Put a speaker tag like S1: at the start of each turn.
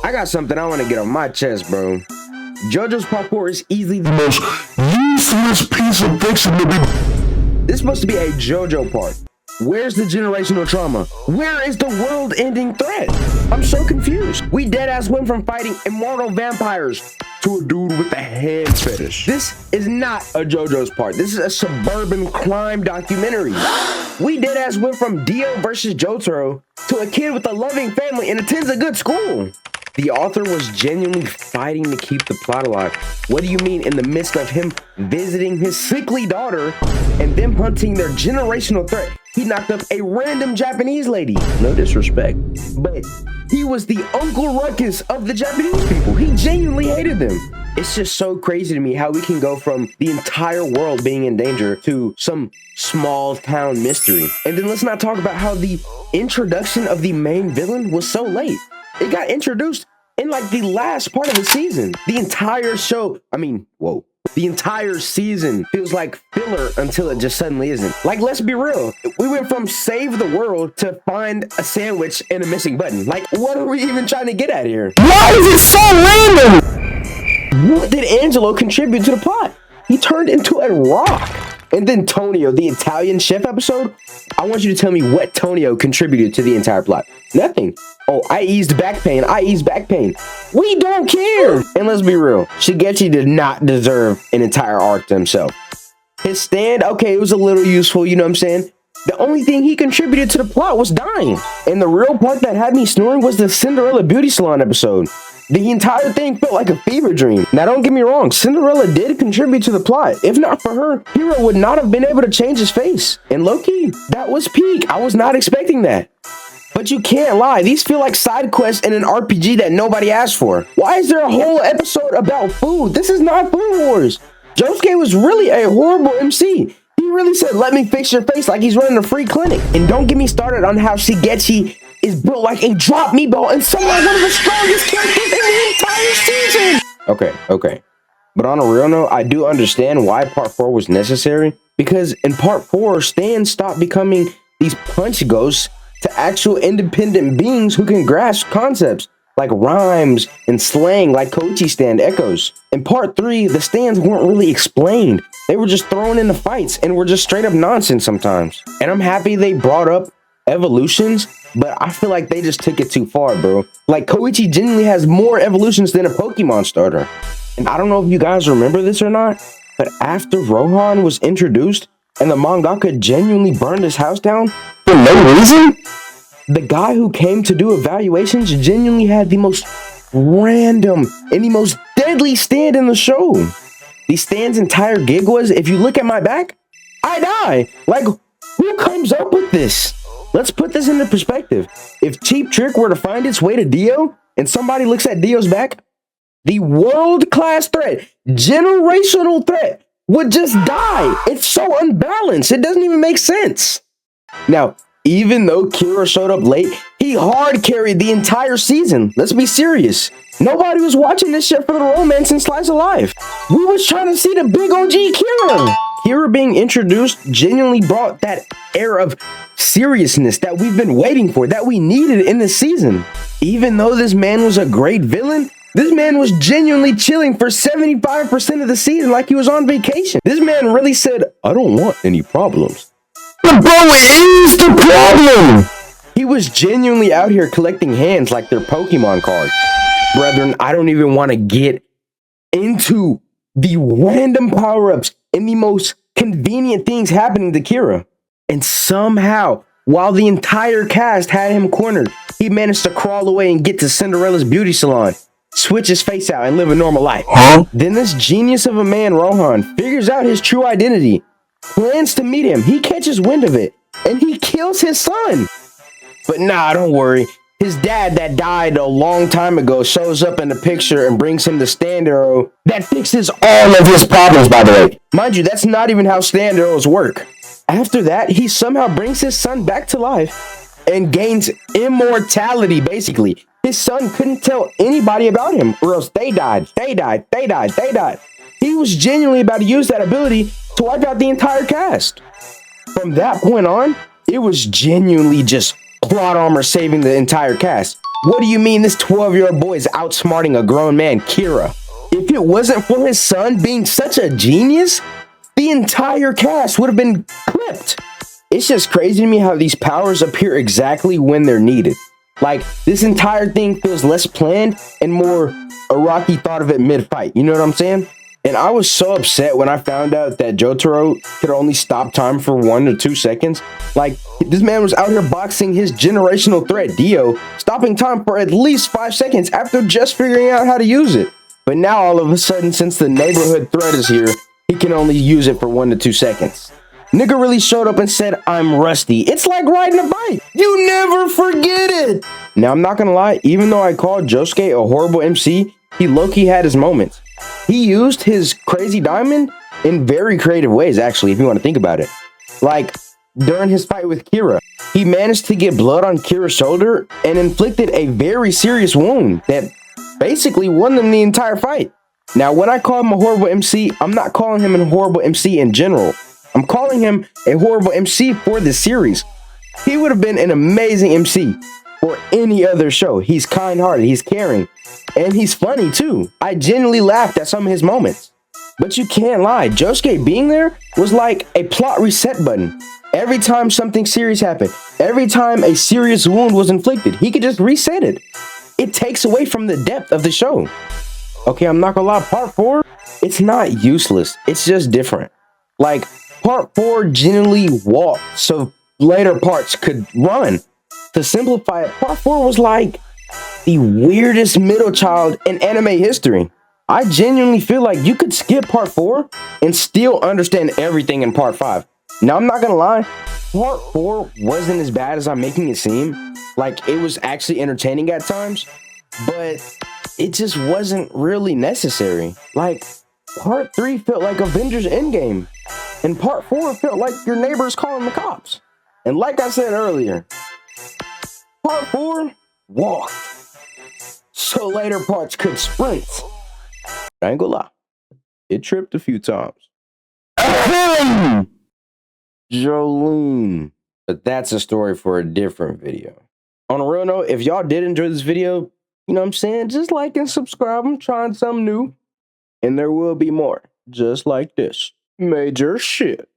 S1: I got something I want to get on my chest, bro. Jojos Part 4 is easily the most useless piece of fiction to be. This supposed to be a JoJo part. Where's the generational trauma? Where is the world-ending threat? I'm so confused. We deadass went from fighting immortal vampires to a dude with a head fetish. This is not a JoJo's part. This is a suburban crime documentary. We deadass went from Dio versus Jotaro to a kid with a loving family and attends a good school. The author was genuinely fighting to keep the plot alive. What do you mean in the midst of him visiting his sickly daughter and them hunting their generational threat? He knocked up a random Japanese lady. No disrespect, but he was the Uncle Ruckus of the Japanese people. He genuinely hated them. It's just so crazy to me how we can go from the entire world being in danger to some small town mystery. And then let's not talk about how the introduction of the main villain was so late. It got introduced in like the last part of the season. The entire show, the entire season feels like filler until it just suddenly isn't. Like, let's be real. We went from save the world to find a sandwich and a missing button. Like, what are we even trying to get at here? Why is it so random? What did Angelo contribute to the plot? He turned into a rock. And then Tonio, the Italian chef episode, I want you to tell me what Tonio contributed to the entire plot. Nothing. Oh, I eased back pain. We don't care. And let's be real, Shigechi did not deserve an entire arc to himself. His stand, okay, it was a little useful, you know what I'm saying? The only thing he contributed to the plot was dying. And the real part that had me snoring was the Cinderella beauty salon episode. The entire thing felt like a fever dream. Now, don't get me wrong, Cinderella did contribute to the plot. If not for her, Hiro would not have been able to change his face. And low-key, that was peak. I was not expecting that. But you can't lie, these feel like side quests in an RPG that nobody asked for. Why is there a whole episode about food? This is not Food Wars. Josuke was really a horrible MC. He really said, let me fix your face, like he's running a free clinic. And don't get me started on how Shigechi is built like a drop meatball and somehow one of the strongest characters in the entire season. Okay. But on a real note, I do understand why Part 4 was necessary. Because in Part 4, Stan stopped becoming these punch ghosts to actual independent beings who can grasp concepts like rhymes and slang like Koichi stand echoes. In Part 3, the stands weren't really explained. They were just thrown into fights and were just straight up nonsense sometimes. And I'm happy they brought up evolutions, but I feel like they just took it too far, bro. Like, Koichi genuinely has more evolutions than a Pokemon starter. And I don't know if you guys remember this or not, but after Rohan was introduced and the mangaka genuinely burned his house down for no reason, the guy who came to do evaluations genuinely had the most random and the most deadly stand in the show. The stand's entire gig was, if you look at my back, I die. Like, who comes up with this? Let's put this into perspective. If Cheap Trick were to find its way to Dio and somebody looks at Dio's back, the world-class threat, generational threat, would just die. It's so unbalanced. It doesn't even make sense. Now, even though Kira showed up late, he hard carried the entire season. Let's be serious. Nobody was watching this shit for the romance and slice of life. We was trying to see the big OG Kira. Kira being introduced genuinely brought that air of seriousness that we've been waiting for, that we needed in this season. Even though this man was a great villain, this man was genuinely chilling for 75% of the season like he was on vacation. This man really said, I don't want any problems. But bro, it is the problem! He was genuinely out here collecting hands like they're Pokemon cards. Brethren, I don't even want to get into the random power-ups and the most convenient things happening to Kira. And somehow, while the entire cast had him cornered, he managed to crawl away and get to Cinderella's beauty salon, switch his face out, and live a normal life. Then this genius of a man, Rohan, figures out his true identity, plans to meet him, he catches wind of it, and he kills his son. But nah, don't worry. His dad that died a long time ago shows up in the picture and brings him the stand arrow that fixes all of his problems, by the way. Mind you, that's not even how stand arrows work. After that, he somehow brings his son back to life and gains immortality, basically. His son couldn't tell anybody about him, or else they died. He was genuinely about to use that ability to wipe out the entire cast. From that point on, it was genuinely just plot armor saving the entire cast. What do you mean this 12-year-old boy is outsmarting a grown man, Kira? If it wasn't for his son being such a genius, the entire cast would have been clipped. It's just crazy to me how these powers appear exactly when they're needed. Like, this entire thing feels less planned and more Araki thought of it mid-fight. You know what I'm saying? And I was so upset when I found out that Jotaro could only stop time for 1 to 2 seconds. Like, this man was out here boxing his generational threat, Dio, stopping time for at least 5 seconds after just figuring out how to use it. But now, all of a sudden, since the neighborhood threat is here, he can only use it for 1 to 2 seconds. Nigga really showed up and said, I'm rusty. It's like riding a bike. You never forget it. Now, I'm not gonna lie, even though I called Josuke a horrible MC, he low-key had his moments. He used his crazy diamond in very creative ways, actually, if you want to think about it. Like, during his fight with Kira, he managed to get blood on Kira's shoulder and inflicted a very serious wound that basically won them the entire fight. Now, when I call him a horrible MC, I'm not calling him a horrible MC in general. I'm calling him a horrible MC for this series. He would have been an amazing MC for any other show. He's kind-hearted, he's caring, and he's funny too. I genuinely laughed at some of his moments. But you can't lie, Josuke being there was like a plot reset button. Every time something serious happened, every time a serious wound was inflicted, he could just reset it. It takes away from the depth of the show. Okay, I'm not gonna lie, part 4, it's not useless, it's just different. Like, part 4 genuinely walked so later parts could run. To simplify it, part 4 was like the weirdest middle child in anime history. I genuinely feel like you could skip part 4 and still understand everything in part 5. Now, I'm not gonna lie, part 4 wasn't as bad as I'm making it seem. Like, it was actually entertaining at times, but it just wasn't really necessary. Like, part 3 felt like Avengers Endgame, and part 4 felt like your neighbors calling the cops. And like I said earlier, part 4 walked, so later parts could sprint. I ain't gonna lie, it tripped a few times. Jolene. But that's a story for a different video. On a real note, if y'all did enjoy this video, you know what I'm saying, just like and subscribe. I'm trying something new, and there will be more just like this. Major shit.